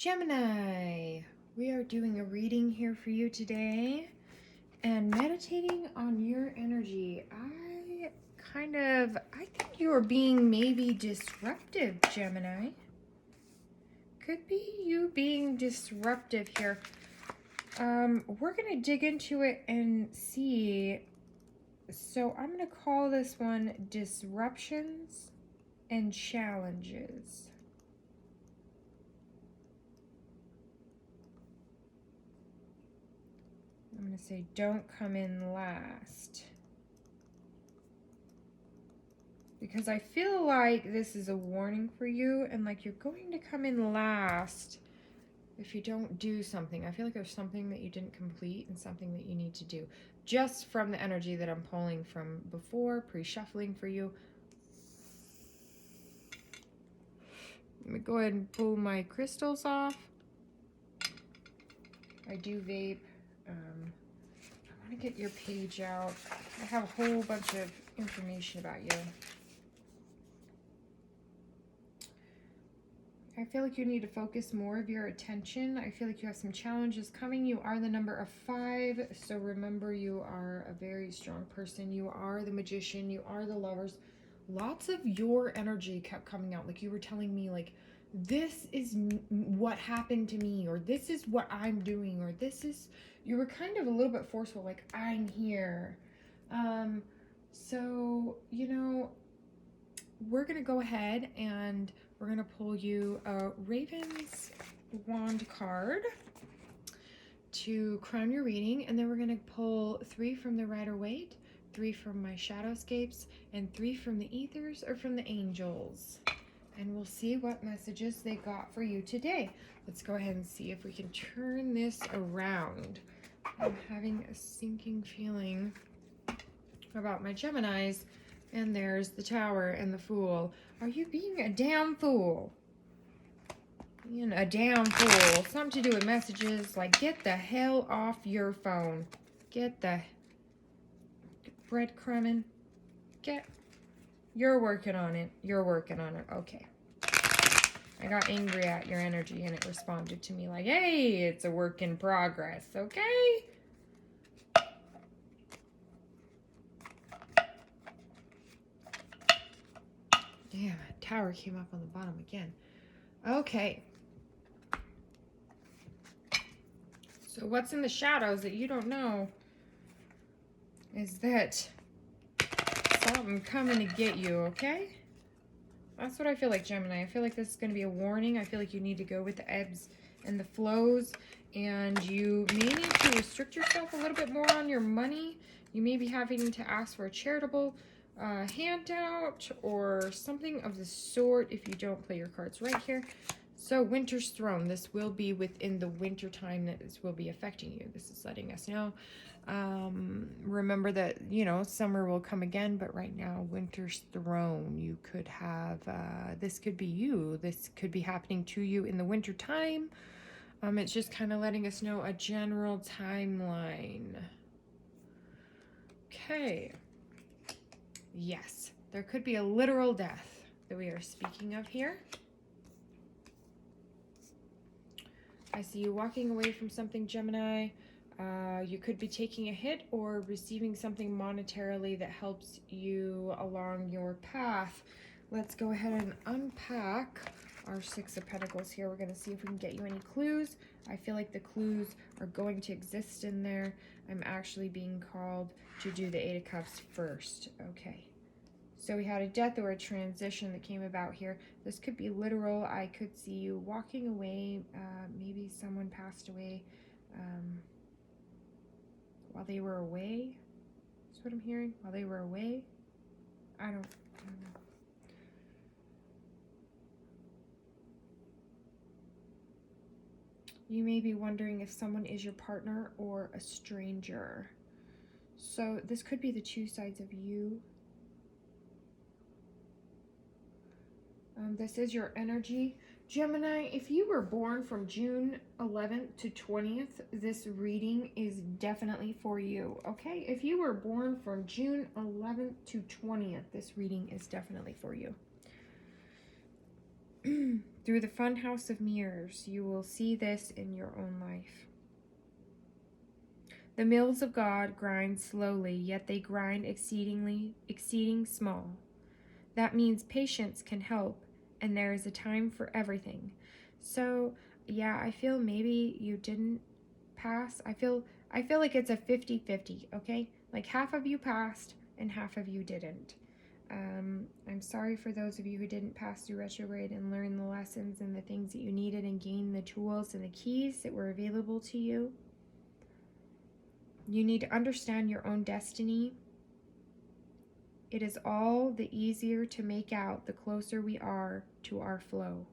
Gemini, we are doing a reading here for you today and meditating on your energy. I think you are being maybe disruptive, Gemini. Could be you being disruptive here. We're going to dig into it and see. So I'm going to call this one Disruptions and Challenges. I'm going to say don't come in last. Because I feel like this is a warning for you and like you're going to come in last if you don't do something. I feel like there's something that you didn't complete and something that you need to do. Just from the energy that I'm pulling from before, pre-shuffling for you. Let me go ahead and pull my crystals off. I do vape. I want to get your page out. I have a whole bunch of information about you. I feel like you need to focus more of your attention. I feel like you have some challenges coming. You are the number of 5, so remember you are a very strong person. You are the Magician. You are the Lovers. Lots of your energy kept coming out. Like you were telling me, like, this is what happened to me, or this is what I'm doing, or this is... You were kind of a little bit forceful, like, I'm here. So, you know, we're going to go ahead and we're going to pull you a Raven's Wand card to crown your reading, and then we're going to pull 3 from the Rider-Waite, 3 from my Shadowscapes, and 3 from the Ethers or from the Angels. And we'll see what messages they got for you today. Let's go ahead and see if we can turn this around. I'm having a sinking feeling about my Geminis. And there's the Tower and the Fool. Are you being a damn fool? Being a damn fool. Something to do with messages. Like, get the hell off your phone. Get the breadcrumbing. You're working on it. You're working on it. Okay. I got angry at your energy and it responded to me like, hey, it's a work in progress. Okay? Damn, a Tower came up on the bottom again. Okay. So what's in the shadows that you don't know is that something coming to get you, okay? That's what I feel like, Gemini. I feel like this is going to be a warning. I feel like you need to go with the ebbs and the flows, and you may need to restrict yourself a little bit more on your money. You may be having to ask for a charitable handout or something of the sort if you don't play your cards right here. So Winter's Throne, this will be within the winter time that this will be affecting you. This is letting us know. Remember that, you know, summer will come again, but right now, Winter's Throne, you could have, this could be you. This could be happening to you in the winter time. It's just kind of letting us know a general timeline. Okay. Yes, there could be a literal death that we are speaking of here. I see you walking away from something, Gemini. You could be taking a hit or receiving something monetarily that helps you along your path. Let's go ahead and unpack our 6 of Pentacles here. We're going to see if we can get you any clues. I feel like the clues are going to exist in there. I'm actually being called to do the 8 of Cups first. Okay. So we had a death or a transition that came about here. This could be literal. I could see you walking away. Maybe someone passed away while they were away. That's what I'm hearing. While they were away. I don't know. You may be wondering if someone is your partner or a stranger. So this could be the 2 sides of you. This is your energy. Gemini, if you were born from June 11th to 20th, this reading is definitely for you, okay? If you were born from June 11th to 20th, this reading is definitely for you. Through the funhouse of mirrors, you will see this in your own life. The mills of God grind slowly, yet they grind exceeding small. That means patience can help, and there is a time for everything. So, yeah, I feel maybe you didn't pass. I feel like it's a 50-50, okay? Like half of you passed and half of you didn't. I'm sorry for those of you who didn't pass through retrograde and learn the lessons and the things that you needed and gain the tools and the keys that were available to you. You need to understand your own destiny. It is all the easier to make out the closer we are to our flow.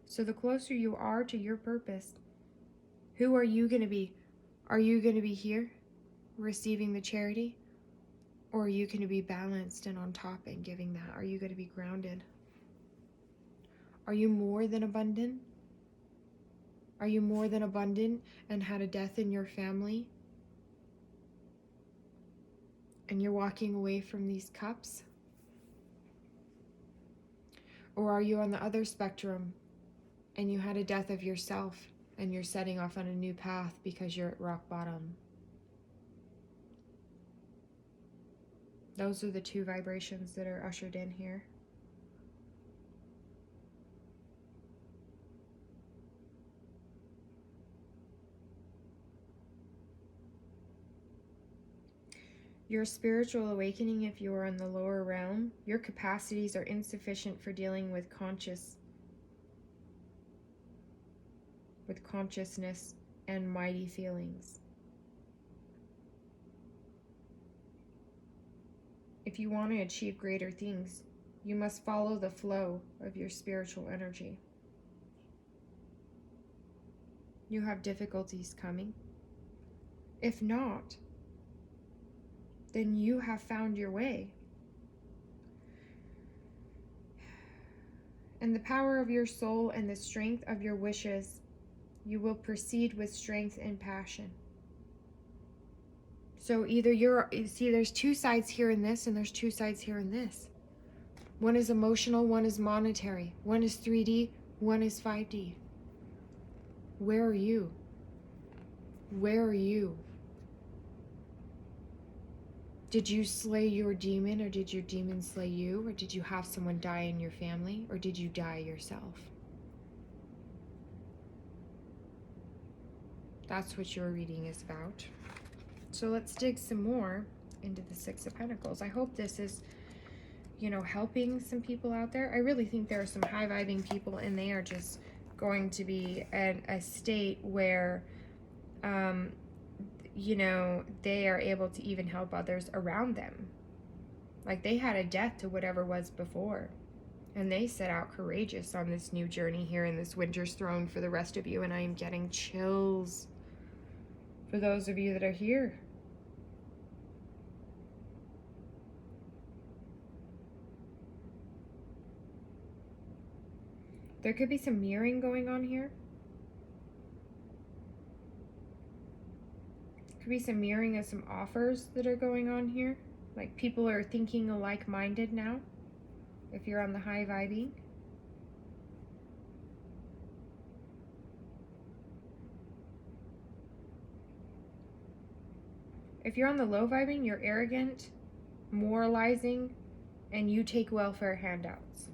So the closer you are to your purpose, who are you going to be? Are you going to be here receiving the charity? Or are you going to be balanced and on top and giving that? Are you going to be grounded? Are you more than abundant? Are you more than abundant and had a death in your family? And you're walking away from these cups? Or are you on the other spectrum and you had a death of yourself and you're setting off on a new path because you're at rock bottom? Those are the two vibrations that are ushered in here. Your spiritual awakening, if you are in the lower realm, your capacities are insufficient for dealing with consciousness and mighty feelings. If you want to achieve greater things, you must follow the flow of your spiritual energy. You have difficulties coming. If not, then you have found your way. And the power of your soul and the strength of your wishes, you will proceed with strength and passion. So either there's two sides here in this, and there's two sides here in this. One is emotional, one is monetary. One is 3D, one is 5D. Where are you? Where are you? Did you slay your demon, or did your demon slay you? Or did you have someone die in your family? Or did you die yourself? That's what your reading is about. So let's dig some more into the Six of Pentacles. I hope this is, helping some people out there. I really think there are some high-vibing people, and they are just going to be in a state where, they are able to even help others around them. Like they had a death to whatever was before. And they set out courageous on this new journey here in this Winter's Throne for the rest of you. And I am getting chills for those of you that are here. There could be some mirroring going on here. Could be some mirroring of some offers that are going on here. Like people are thinking alike-minded now. If you're on the high vibing. If you're on the low vibing, you're arrogant, moralizing, and you take welfare handouts.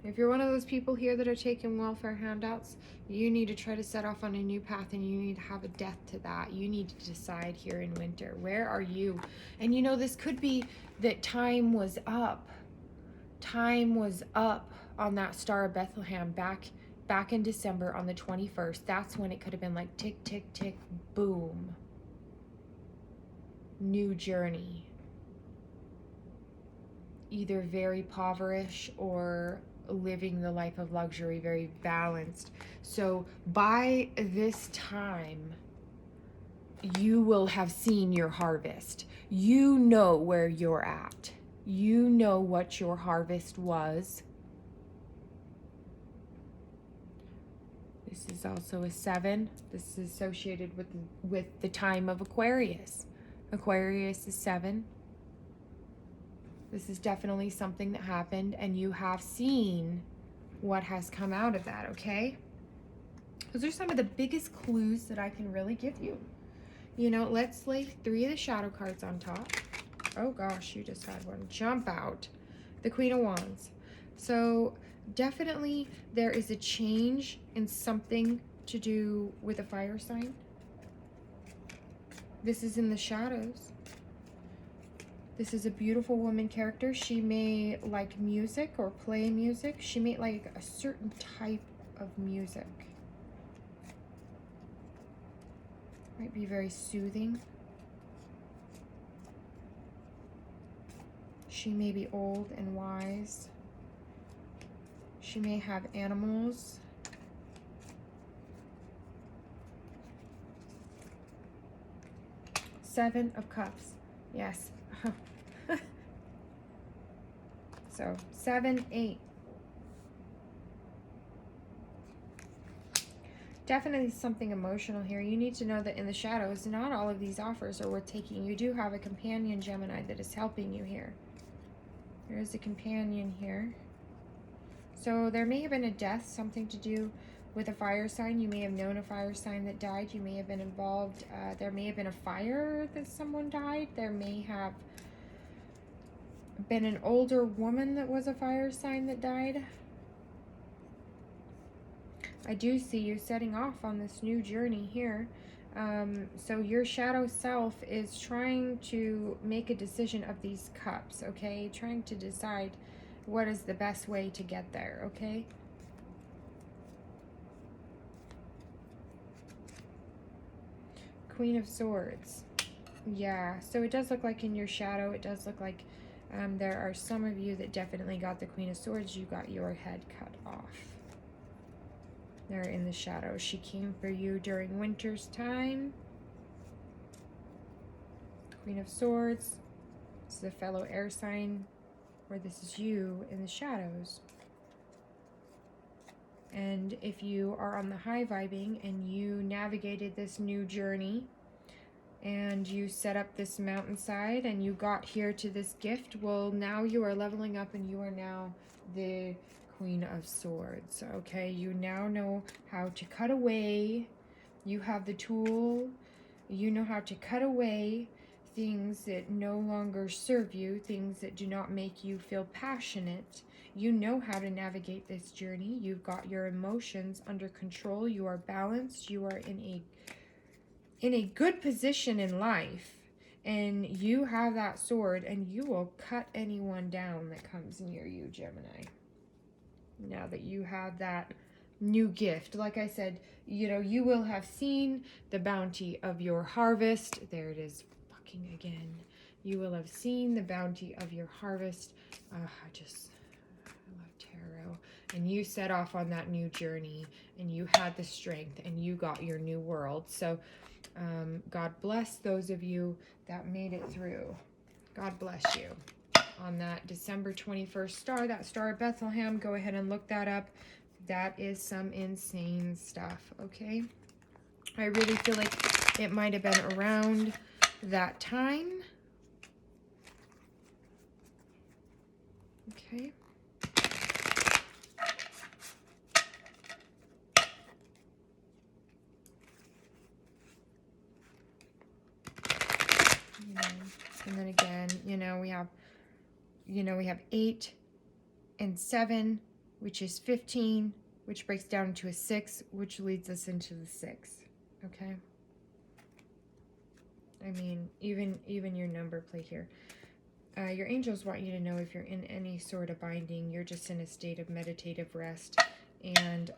If you're one of those people here that are taking welfare handouts, you need to try to set off on a new path, and you need to have a death to that. You need to decide here in winter, where are you? And this could be that time was up. Time was up on that Star of Bethlehem back in December on the 21st. That's when it could have been like tick, tick, tick, boom. New journey. Either very impoverished or living the life of luxury, very balanced. So by this time, you will have seen your harvest. You know where you're at. You know what your harvest was. This is also a 7. This is associated with the time of Aquarius. Aquarius is 7. This is definitely something that happened, and you have seen what has come out of that, okay? Those are some of the biggest clues that I can really give you. You know, let's lay 3 of the shadow cards on top. Oh gosh, you just had one jump out. The Queen of Wands. So definitely there is a change in something to do with a fire sign. This is in the shadows. This is a beautiful woman character. She may like music or play music. She may like a certain type of music. Might be very soothing. She may be old and wise. She may have animals. Seven of Cups. Yes. So 7, 8. Definitely something emotional here. You need to know that in the shadows, not all of these offers are worth taking. You do have a companion, Gemini, that is helping you here. There is a companion here. So there may have been a death, something to do with a fire sign. You may have known a fire sign that died. You may have been involved. There may have been a fire that someone died. There may have been an older woman that was a fire sign that died. I do see you setting off on this new journey here. So your shadow self is trying to make a decision of these cups, okay? Trying to decide what is the best way to get there, okay? Queen of Swords. Yeah, so it does look like in your shadow, it does look like there are some of you that definitely got the Queen of Swords. You got your head cut off. They're in the shadow. She came for you during winter's time. Queen of Swords. This is a fellow air sign, or this is you in the shadows. And if you are on the high vibing and you navigated this new journey and you set up this mountainside and you got here to this gift, well, now you are leveling up and you are now the Queen of Swords, okay? You now know how to cut away. You have the tool. You know how to cut away things that no longer serve you, things that do not make you feel passionate. You know how to navigate this journey. You've got your emotions under control. You are balanced. You are in a good position in life. And you have that sword and you will cut anyone down that comes near you, Gemini. Now that you have that new gift, like I said, you know, you will have seen the bounty of your harvest. There it is, fucking again. You will have seen the bounty of your harvest. I love tarot. And you set off on that new journey and you had the strength and you got your new world. So God bless those of you that made it through. God bless you. On that December 21st star, that Star of Bethlehem, go ahead and look that up. That is some insane stuff, okay? I really feel like it might have been around that time. Okay. And then again, we have 8 and 7, which is 15, which breaks down into a 6, which leads us into the 6. Okay. I mean, even your number play here. Your angels want you to know if you're in any sort of binding, you're just in a state of meditative rest, and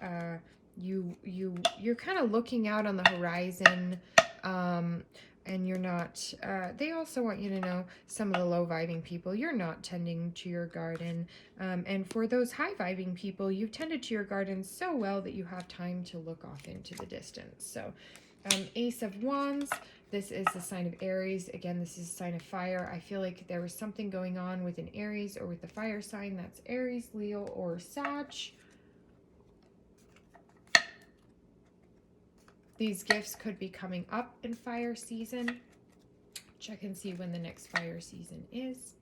you're kind of looking out on the horizon. And you're not, they also want you to know, some of the low vibing people, you're not tending to your garden. And for those high vibing people, you've tended to your garden so well that you have time to look off into the distance. So Ace of Wands, this is the sign of Aries. Again, this is a sign of fire. I feel like there was something going on with an Aries or with the fire sign. That's Aries, Leo, or Sag. These gifts could be coming up in fire season. Check and see when the next fire season is.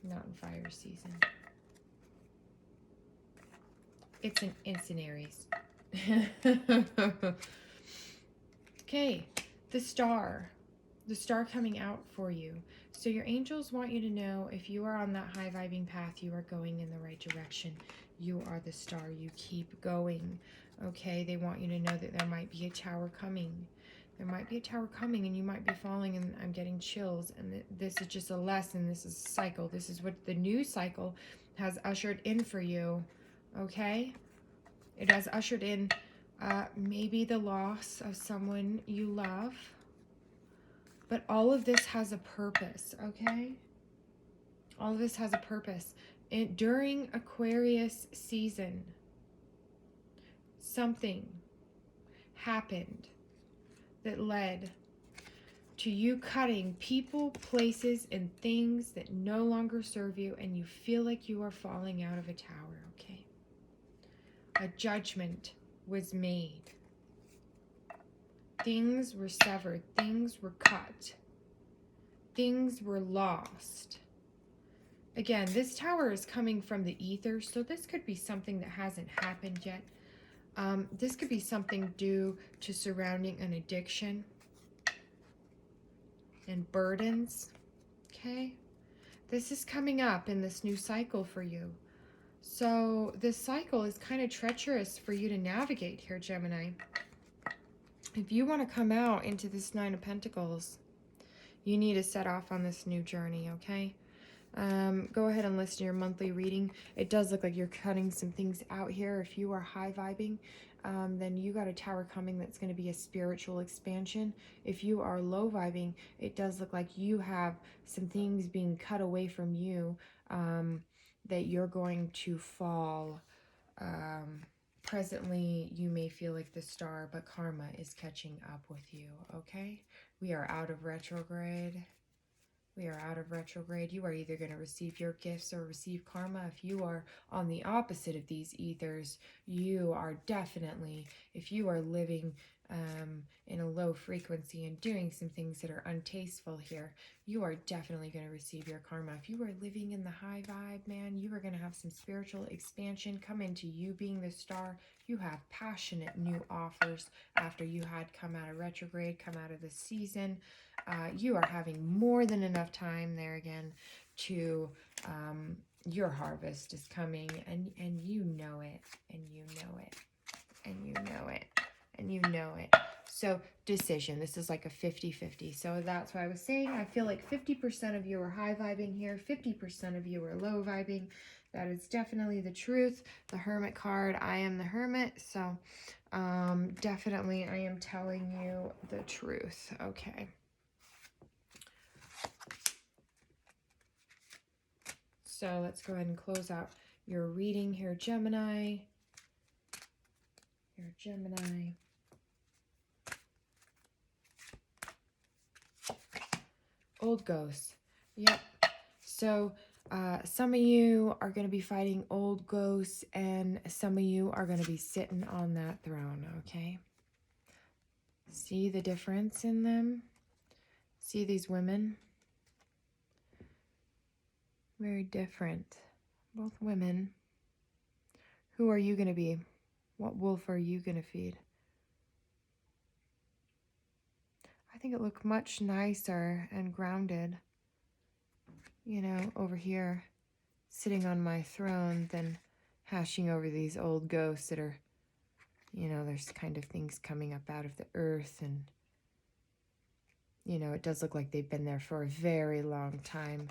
Not in fire season. It's in Aries. Okay, the star coming out for you. So your angels want you to know if you are on that high vibing path, you are going in the right direction. You are the star. You keep going. Okay, they want you to know that there might be a tower coming. There might be a tower coming and you might be falling, and I'm getting chills. And this is just a lesson. This is a cycle. This is what the new cycle has ushered in for you. Okay? It has ushered in maybe the loss of someone you love. But all of this has a purpose, okay? All of this has a purpose. During Aquarius season, something happened that led to you cutting people, places, and things that no longer serve you, and you feel like you are falling out of a tower, okay? A judgment was made. Things were severed. Things were cut. Things were lost. Again, this tower is coming from the ether, so this could be something that hasn't happened yet. This could be something due to surrounding an addiction and burdens, okay? This is coming up in this new cycle for you. So this cycle is kind of treacherous for you to navigate here, Gemini. If you want to come out into this Nine of Pentacles, you need to set off on this new journey, okay? Go ahead and listen to your monthly reading. It does look like you're cutting some things out here. If you are high vibing, then you got a tower coming that's going to be a spiritual expansion. If you are low vibing, it does look like you have some things being cut away from you that you're going to fall. Presently, you may feel like the star, but karma is catching up with you, okay? We are out of retrograde. We are out of retrograde. You are either going to receive your gifts or receive karma. If you are on the opposite of these ethers, you are definitely, if you are living in a low frequency and doing some things that are untasteful here, you are definitely going to receive your karma. If you are living in the high vibe, man, you are going to have some spiritual expansion come into you being the star. You have passionate new offers after you had come out of retrograde, come out of the season. You are having more than enough time there again to, your harvest is coming, and you know it, and you know it, and you know it, and you know it. So decision, this is like a 50-50. So that's why I was saying, I feel like 50% of you are high vibing here, 50% of you are low vibing. That is definitely the truth. The Hermit card, I am the Hermit, so definitely I am telling you the truth. Okay. So let's go ahead and close out your reading here, Gemini. Your Gemini. Old ghosts. Yep. So some of you are going to be fighting old ghosts, and some of you are going to be sitting on that throne, okay? See the difference in them? See these women? Very different. Both women. Who are you going to be? What wolf are you going to feed? I think it looked much nicer and grounded, you know, over here, sitting on my throne than hashing over these old ghosts that are, you know, there's kind of things coming up out of the earth, and, you know, it does look like they've been there for a very long time.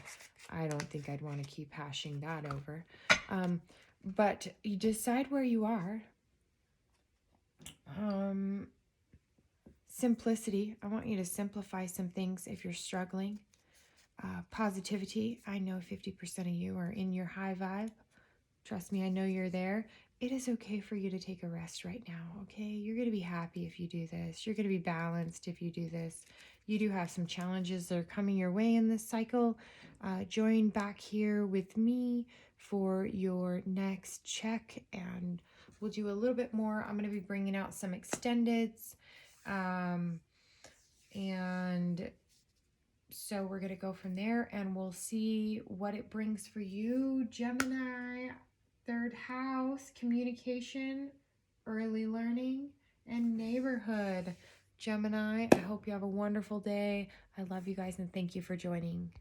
I don't think I'd want to keep hashing that over. But you decide where you are. Simplicity. I want you to simplify some things if you're struggling. Positivity. I know 50% of you are in your high vibe. Trust me, I know you're there. It is okay for you to take a rest right now, okay? You're going to be happy if you do this. You're going to be balanced if you do this. You do have some challenges that are coming your way in this cycle. Join back here with me for your next check, and we'll do a little bit more. I'm going to be bringing out some extendeds, and So we're going to go from there and we'll see what it brings for you, Gemini. 3rd house, communication, early learning, and neighborhood. Gemini, I hope you have a wonderful day. I love you guys and thank you for joining.